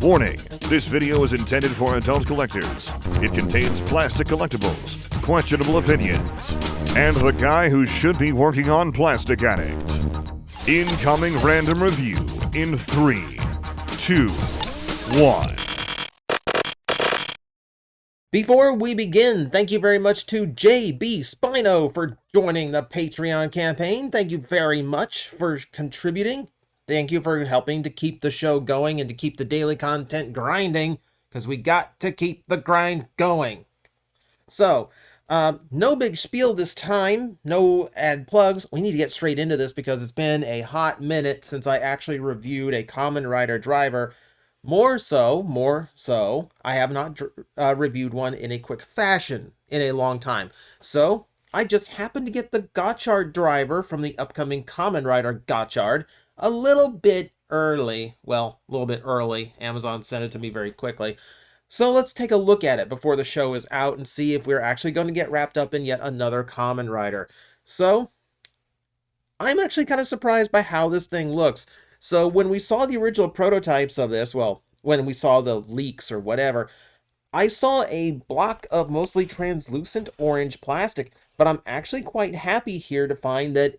Warning, this video is intended for adult collectors. It contains plastic collectibles, questionable opinions, and the guy who should be working on Plastic Addict. Incoming random review in 3, 2, 1. Before we begin, thank you very much to JB Spino for joining the Patreon campaign. Thank you very much for contributing. Thank you for helping to keep the show going and to keep the daily content grinding, because we got to keep the grind going. So, no big spiel this time, no ad plugs. We need to get straight into this because it's been a hot minute since I actually reviewed a common Rider driver. More so, I have not reviewed one in a quick fashion in a long time. So, I just happened to get the Gotchardriver from the upcoming Common Rider Gotchard a little bit early. Well, a little bit early. Amazon sent it to me very quickly. So let's take a look at it before the show is out and see if we're actually going to get wrapped up in yet another Common Rider. So, I'm actually kind of surprised by how this thing looks. So when we saw the original prototypes of this, well, when we saw the leaks or whatever, I saw a block of mostly translucent orange plastic, but I'm actually quite happy here to find that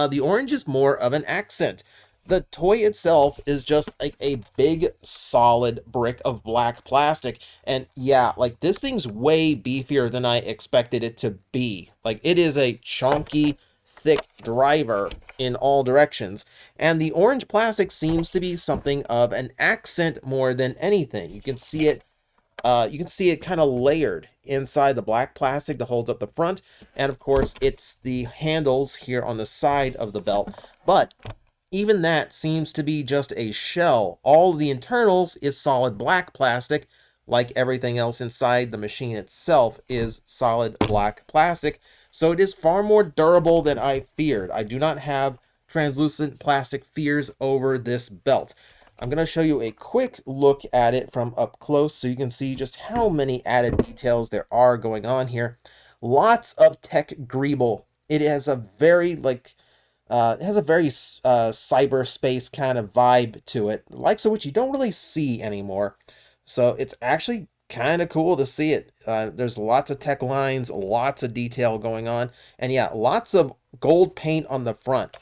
the orange is more of an accent. The toy itself is just like a big solid brick of black plastic, and yeah, like this thing's way beefier than I expected it to be. Like it is a chunky, thick driver in all directions, and the orange plastic seems to be something of an accent more than anything. You can see it kind of layered inside the black plastic that holds up the front, and of course it's the handles here on the side of the belt, but even that seems to be just a shell. All of the internals is solid black plastic, like everything else inside the machine itself is solid black plastic, so it is far more durable than I feared. I do not have translucent plastic fears over this belt. I'm going to show you a quick look at it from up close so you can see just how many added details there are going on here. Lots of tech greeble. It has a very cyberspace kind of vibe to it, likes of which you don't really see anymore. So it's actually kind of cool to see it. There's lots of tech lines, lots of detail going on, and yeah, lots of gold paint on the front.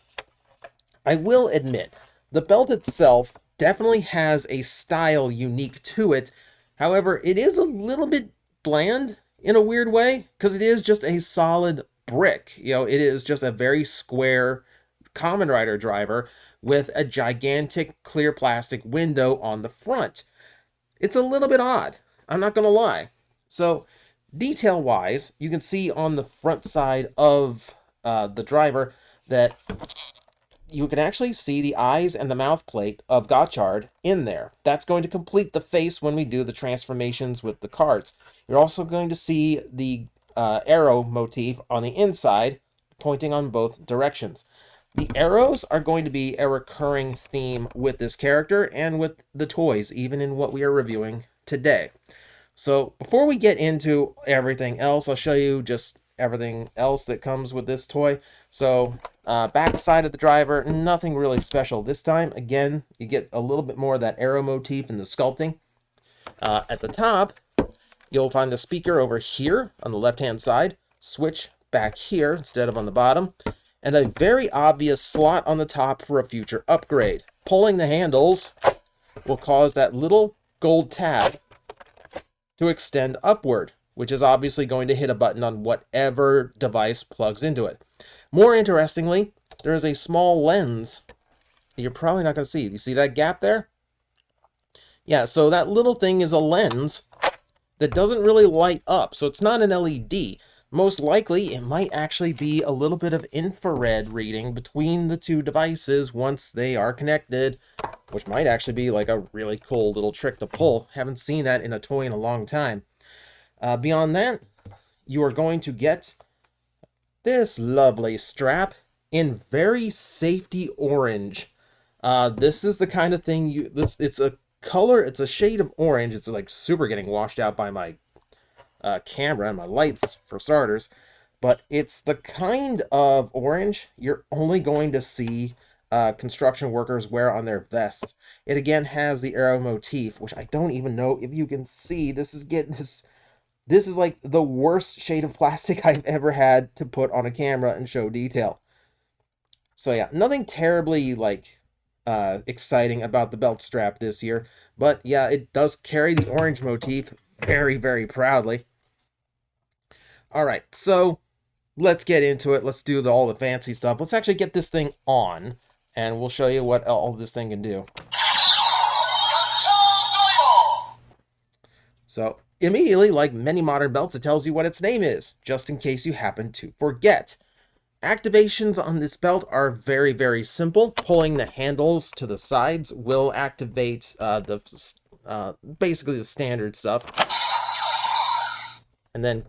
I will admit, the belt itself definitely has a style unique to it. However, it is a little bit bland in a weird way, because it is just a solid brick. You know, it is just a very square Common Rider driver with a gigantic clear plastic window on the front. It's a little bit odd, I'm not going to lie. So, detail-wise, you can see on the front side of the driver that you can actually see the eyes and the mouth plate of Gotchard in there. That's going to complete the face when we do the transformations with the cards. You're also going to see the arrow motif on the inside, pointing on both directions. The arrows are going to be a recurring theme with this character and with the toys, even in what we are reviewing today. So before we get into everything else, I'll show you just everything else that comes with this toy. So back side of the driver, nothing really special this time. Again, you get a little bit more of that arrow motif in the sculpting. At the top, you'll find the speaker over here on the left-hand side, switch back here instead of on the bottom, and a very obvious slot on the top for a future upgrade. Pulling the handles will cause that little gold tab to extend upward, which is obviously going to hit a button on whatever device plugs into it. More interestingly, there is a small lens you're probably not going to see. You see that gap there? Yeah, so that little thing is a lens that doesn't really light up, so it's not an LED. Most likely, it might actually be a little bit of infrared reading between the two devices once they are connected, which might actually be like a really cool little trick to pull. Haven't seen that in a toy in a long time. Beyond that, you are going to get this lovely strap in very safety orange. This is the kind of thing it's a color, it's a shade of orange. It's like super getting washed out by my camera and my lights for starters, but it's the kind of orange you're only going to see construction workers wear on their vests. It again has the arrow motif, which I don't even know if you can see. This is like the worst shade of plastic I've ever had to put on a camera and show detail. So yeah, nothing terribly like exciting about the belt strap this year, but yeah, it does carry the orange motif very, very proudly. All right, so let's get into it. Let's do all the fancy stuff. Let's actually get this thing on, and we'll show you what all this thing can do. So immediately, like many modern belts, it tells you what its name is, just in case you happen to forget. Activations on this belt are very, very simple. Pulling the handles to the sides will activate basically the standard stuff. And then,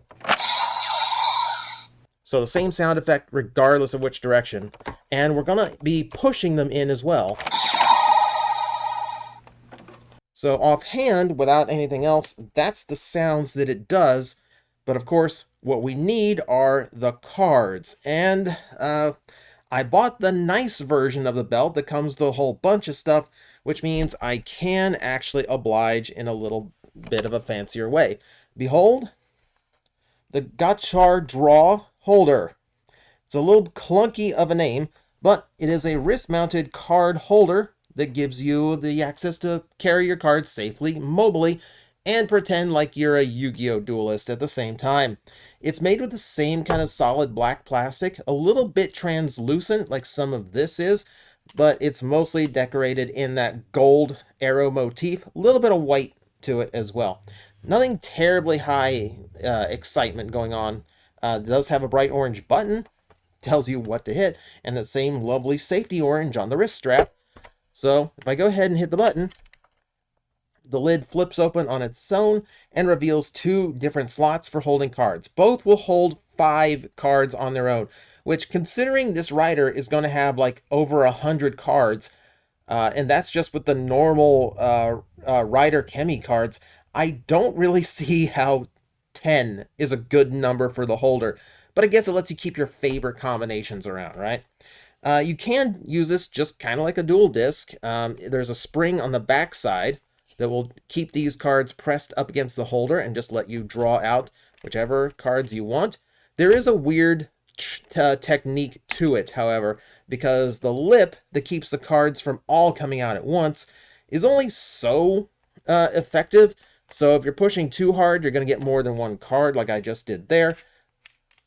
so the same sound effect regardless of which direction. And we're going to be pushing them in as well. So offhand, without anything else, that's the sounds that it does. But of course, what we need are the cards. And I bought the nice version of the belt that comes with a whole bunch of stuff, which means I can actually oblige in a little bit of a fancier way. Behold, the Gotchardriver holder. It's a little clunky of a name, but it is a wrist-mounted card holder that gives you the access to carry your cards safely, mobily, and pretend like you're a Yu-Gi-Oh! Duelist at the same time. It's made with the same kind of solid black plastic, a little bit translucent like some of this is, but it's mostly decorated in that gold arrow motif, a little bit of white to it as well. Nothing terribly high excitement going on. It does have a bright orange button, tells you what to hit, and the same lovely safety orange on the wrist strap. So if I go ahead and hit the button, the lid flips open on its own and reveals 2 different slots for holding cards. Both will hold 5 cards on their own, which, considering this rider is going to have like over 100 cards, and that's just with the normal Rider Chemy cards, I don't really see how 10 is a good number for the holder. But I guess it lets you keep your favorite combinations around, right? You can use this just kind of like a dual disc. There's a spring on the back side that will keep these cards pressed up against the holder and just let you draw out whichever cards you want. There is a weird technique to it, however, because the lip that keeps the cards from all coming out at once is only so effective. So if you're pushing too hard, you're going to get more than one card like I just did there.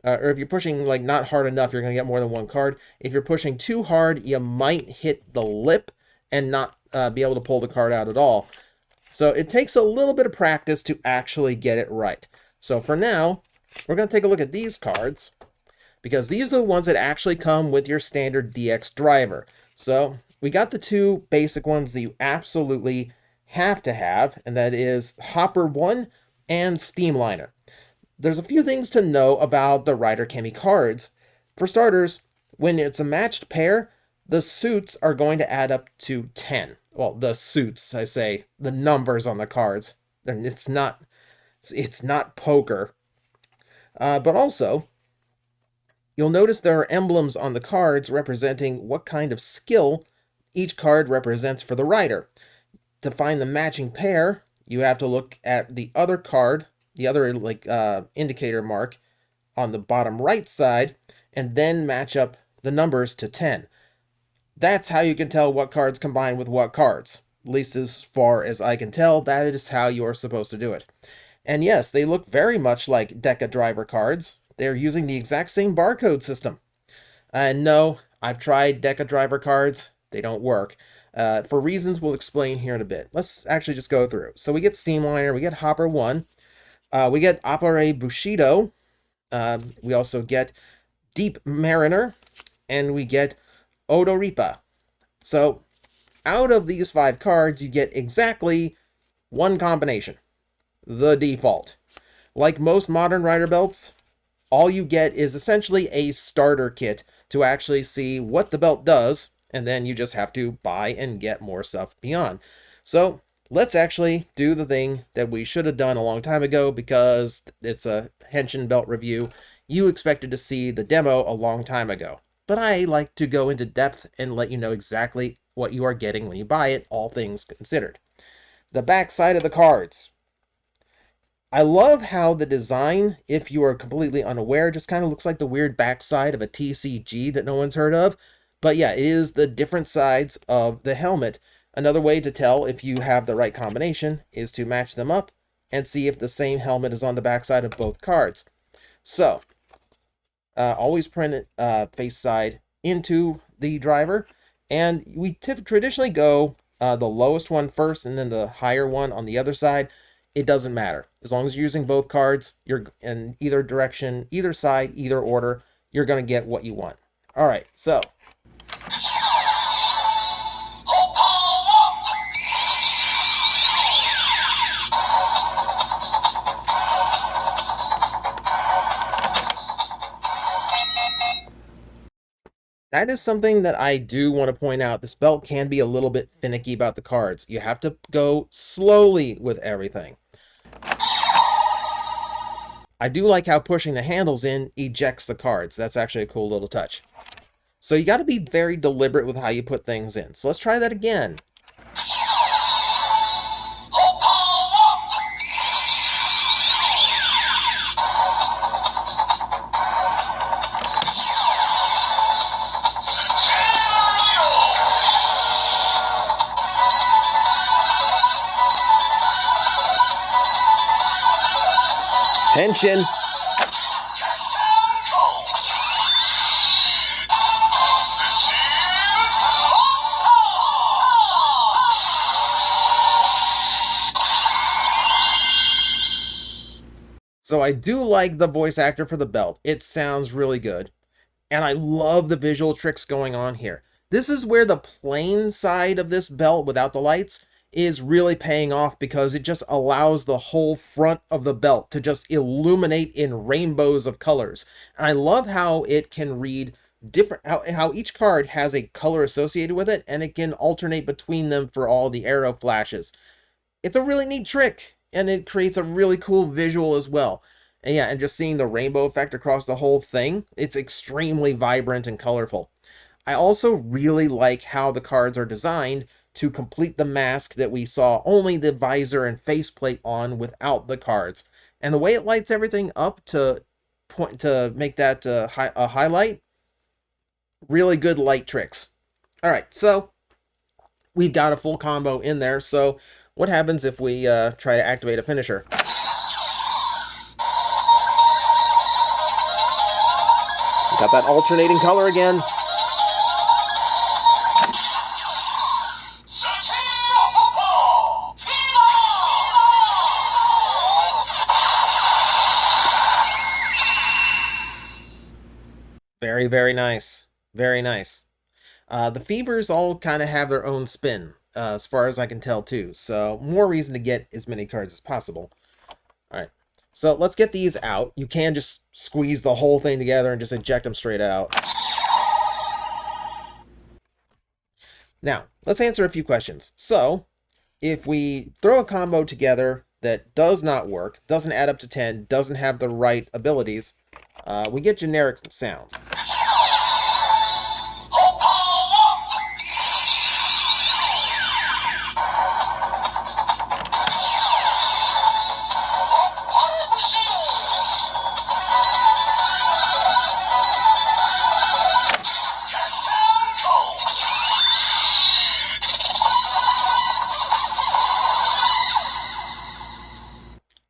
Or if you're pushing like not hard enough, you're going to get more than one card. If you're pushing too hard, you might hit the lip and not be able to pull the card out at all. So it takes a little bit of practice to actually get it right. So for now, we're going to take a look at these cards, because these are the ones that actually come with your standard DX driver. So we got the 2 basic ones that you absolutely have to have, and that is Hopper 1 and Steamliner. There's a few things to know about the Rider Chemy cards. For starters, when it's a matched pair, the suits are going to add up to 10. Well, the suits, I say, the numbers on the cards. And it's not poker. But also, you'll notice there are emblems on the cards representing what kind of skill each card represents for the rider. To find the matching pair, you have to look at the other card, the other indicator mark on the bottom right side, and then match up the numbers to 10. That's how you can tell what cards combine with what cards. At least as far as I can tell, that is how you are supposed to do it. And yes, they look very much like Gotchardriver cards. They're using the exact same barcode system. And no, I've tried Gotchardriver cards. They don't work. For reasons we'll explain here in a bit. Let's actually just go through. So we get Steamliner, we get Hopper 1, we get Appare Bushido, we also get Deep Mariner, and we get Odoripa. So out of these 5 cards, you get exactly one combination, the default. Like most modern rider belts, all you get is essentially a starter kit to actually see what the belt does, and then you just have to buy and get more stuff beyond. So let's actually do the thing that we should have done a long time ago, because it's a Henshin belt review. You expected to see the demo a long time ago. but I like to go into depth and let you know exactly what you are getting when you buy it, all things considered. The back side of the cards. I love how the design, if you are completely unaware, just kind of looks like the weird backside of a TCG that no one's heard of. But yeah, it is the different sides of the helmet. Another way to tell if you have the right combination is to match them up and see if the same helmet is on the backside of both cards. So, always print it face side into the driver, and we traditionally go the lowest one first and then the higher one on the other side. It doesn't matter. As long as you're using both cards, you're in either direction, either side, either order, you're going to get what you want. All right, so. That is something that I do want to point out. This belt can be a little bit finicky about the cards. You have to go slowly with everything. I do like how pushing the handles in ejects the cards. That's actually a cool little touch. So you got to be very deliberate with how you put things in. So let's try that again. Tension. So I do like the voice actor for the belt. It sounds really good. And I love the visual tricks going on here. This is where the plain side of this belt without the lights is really paying off, because it just allows the whole front of the belt to just illuminate in rainbows of colors. And I love how it can read different, how each card has a color associated with it, and it can alternate between them for all the arrow flashes. It's a really neat trick, and it creates a really cool visual as well. And yeah, and just seeing the rainbow effect across the whole thing, it's extremely vibrant and colorful. I also really like how the cards are designed to complete the mask that we saw only the visor and faceplate on without the cards. And the way it lights everything up to make that a highlight, really good light tricks. All right, so we've got a full combo in there. So what happens if we try to activate a finisher? Got that alternating color again. Very, very nice. Very nice. The Fevers all kind of have their own spin, as far as I can tell, too. So, more reason to get as many cards as possible. All right. So, let's get these out. You can just squeeze the whole thing together and just eject them straight out. Now, let's answer a few questions. So, if we throw a combo together that does not work, doesn't add up to 10, doesn't have the right abilities, we get generic sounds.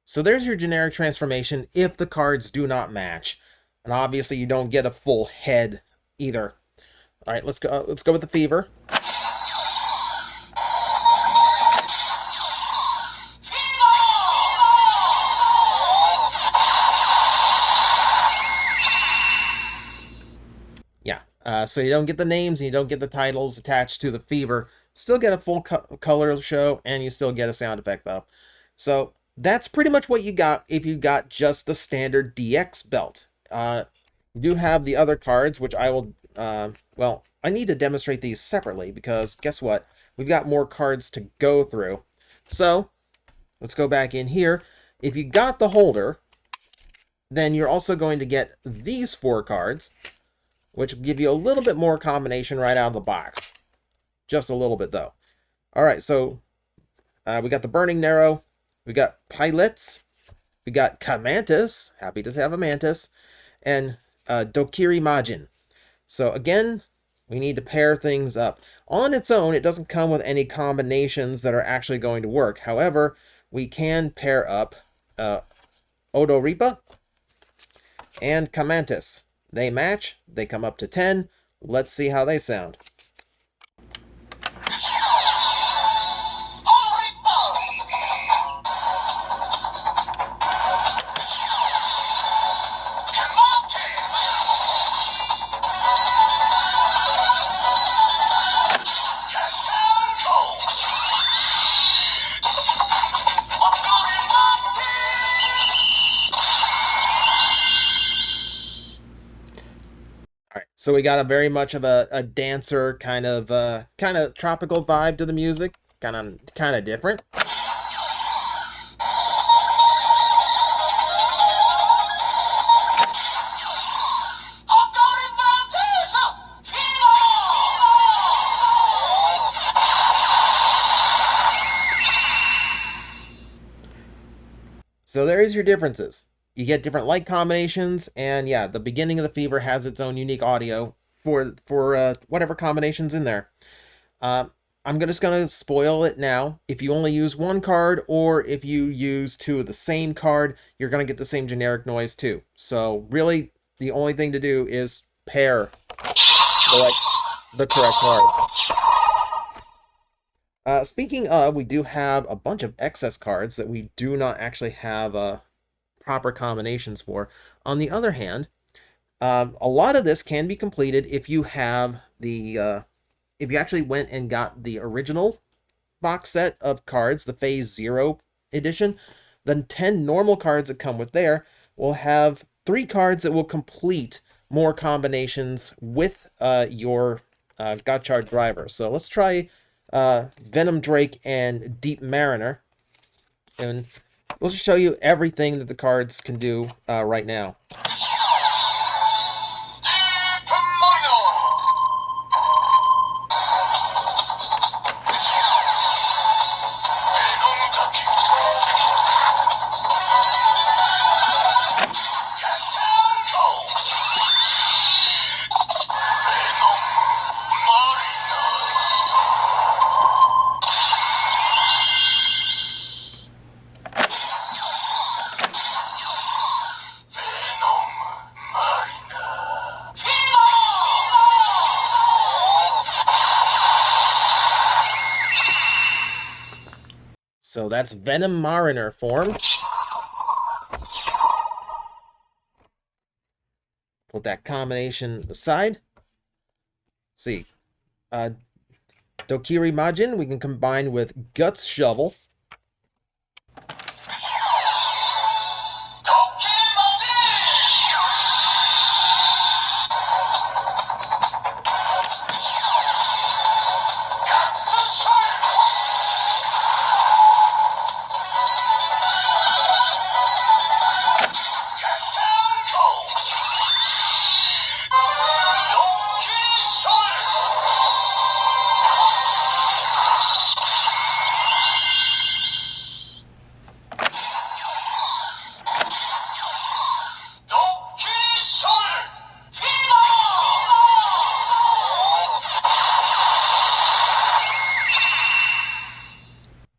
So there's your generic transformation if the cards do not match. And obviously you don't get a full head either. All right, let's go with the Fever. Yeah, so you don't get the names and you don't get the titles attached to the Fever. Still get a full color show, and you still get a sound effect though. So that's pretty much what you got if you got just the standard DX belt. You do have the other cards, which I will, well, I need to demonstrate these separately, because guess what? We've got more cards to go through. So let's go back in here. If you got the holder, then you're also going to get these 4 cards, which will give you a little bit more combination right out of the box. Just a little bit, though. All right, so we got the Burning Narrow, we got Pilots, we got Kamantis, happy to have a Mantis, and Dokiri Majin. So again, we need to pair things up. On its own, it doesn't come with any combinations that are actually going to work. However, we can pair up Odoripa and Kamantis. They match, they come up to 10. Let's see how they sound. So we got a very much of a dancer kind of tropical vibe to the music, kind of different. So there's your differences. You get different light combinations, and yeah, the beginning of the Fever has its own unique audio for whatever combination's in there. I'm just going to spoil it now. If you only use one card, or if you use two of the same card, you're going to get the same generic noise too. So really, the only thing to do is pair the correct cards. Speaking of, we do have a bunch of excess cards that we do not actually have proper combinations for. On the other hand, a lot of this can be completed if you have if you actually went and got the original box set of cards, the Phase 0 edition. Then 10 normal cards that come with there will have 3 cards that will complete more combinations with your Gotchardriver. So let's try Venom Drake and Deep Mariner, and we'll just show you everything that the cards can do right now. So that's Venom Mariner form. Put that combination aside. See, Dokiri Majin we can combine with Guts Shovel.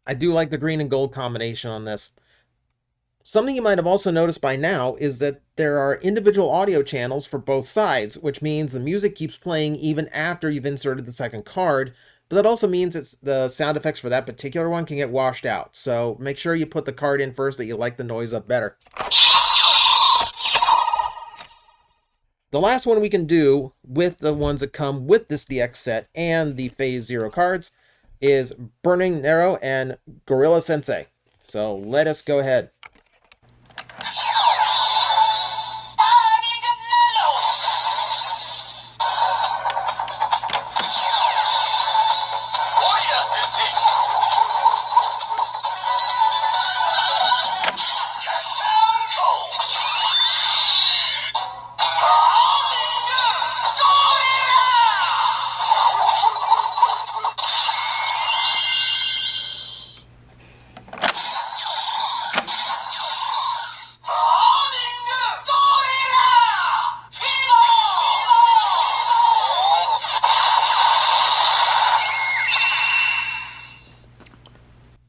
I do like the green and gold combination on this. Something you might have also noticed by now is that there are individual audio channels for both sides, which means the music keeps playing even after you've inserted the second card, but that also means the sound effects for that particular one can get washed out. So make sure you put the card in first that you like the noise of better. The last one we can do with the ones that come with this DX set and the Phase 0 cards is Burning Narrow and Gorilla Sensei. So let us go ahead.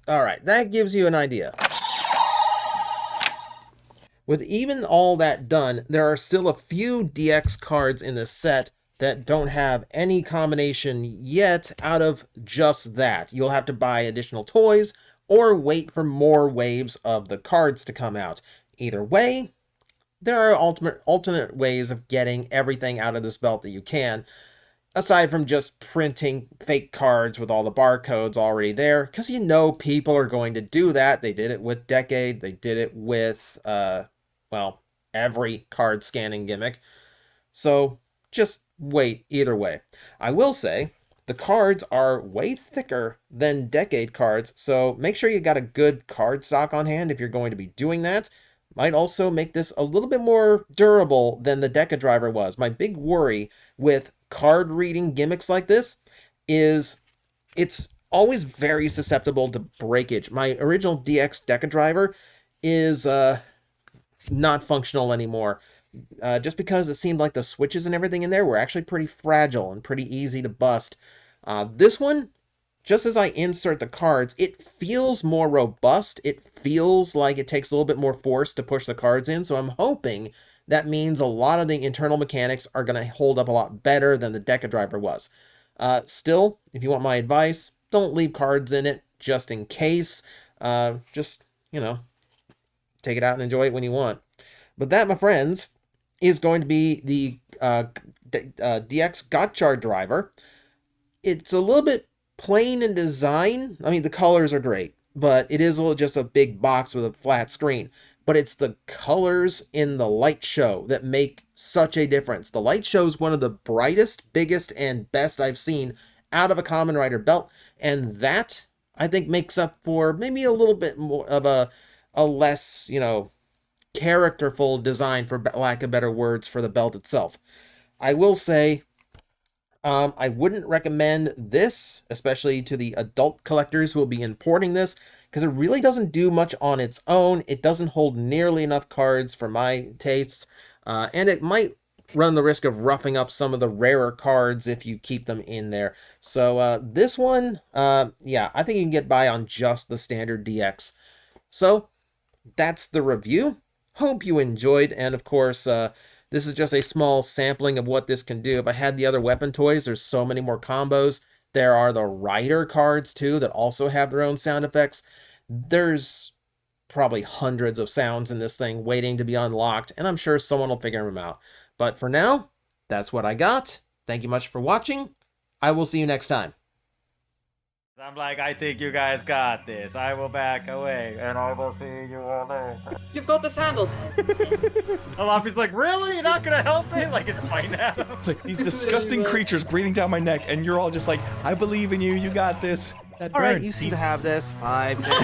All right, that gives you an idea. With even all that done, there are still a few DX cards in the set that don't have any combination yet out of just that. You'll have to buy additional toys or wait for more waves of the cards to come out. Either way, there are alternate ways of getting everything out of this belt that you can, aside from just printing fake cards with all the barcodes already there, because you know people are going to do that. They did it with Decade, they did it with, well, every card scanning gimmick. So just wait either way. I will say, the cards are way thicker than Decade cards, so make sure you got a good card stock on hand if you're going to be doing that. Might also make this a little bit more durable than the Gotchardriver was. My big worry with card reading gimmicks like this is it's always very susceptible to breakage. My original DX Gotchardriver is not functional anymore. Just because it seemed like the switches and everything in there were actually pretty fragile and pretty easy to bust. This one, just as I insert the cards, it feels more robust. It feels like it takes a little bit more force to push the cards in, so I'm hoping that means a lot of the internal mechanics are going to hold up a lot better than the Gotchardriver was. Still, if you want my advice, don't leave cards in it just in case. Just, you know, take it out and enjoy it when you want. But that, my friends, is going to be the DX Gotchardriver. It's a little bit plain in design. I mean, the colors are great, but it is just a big box with a flat screen. But it's the colors in the light show that make such a difference. The light show is one of the brightest, biggest, and best I've seen out of a Kamen Rider belt, and that, I think, makes up for maybe a little bit more of a less, you know, characterful design, for lack of better words, for the belt itself. I will say, I wouldn't recommend this, especially to the adult collectors who will be importing this, because it really doesn't do much on its own. It doesn't hold nearly enough cards for my tastes, and it might run the risk of roughing up some of the rarer cards if you keep them in there. So this one, yeah, I think you can get by on just the standard DX. So that's the review. Hope you enjoyed, and of course, this is just a small sampling of what this can do. If I had the other weapon toys, there's so many more combos. There are the Rider cards, too, that also have their own sound effects. There's probably hundreds of sounds in this thing waiting to be unlocked, and I'm sure someone will figure them out. But for now, that's what I got. Thank you much for watching. I will see you next time. I'm like, I think you guys got this. I will back away, and I will see you all later. You've got this handled. Alafi's like, really? You're not gonna help me? Like, it's fine now. It's like these disgusting creatures breathing down my neck, and you're all just like, I believe in you. You got this. All right, you seem to have this. 5 minutes.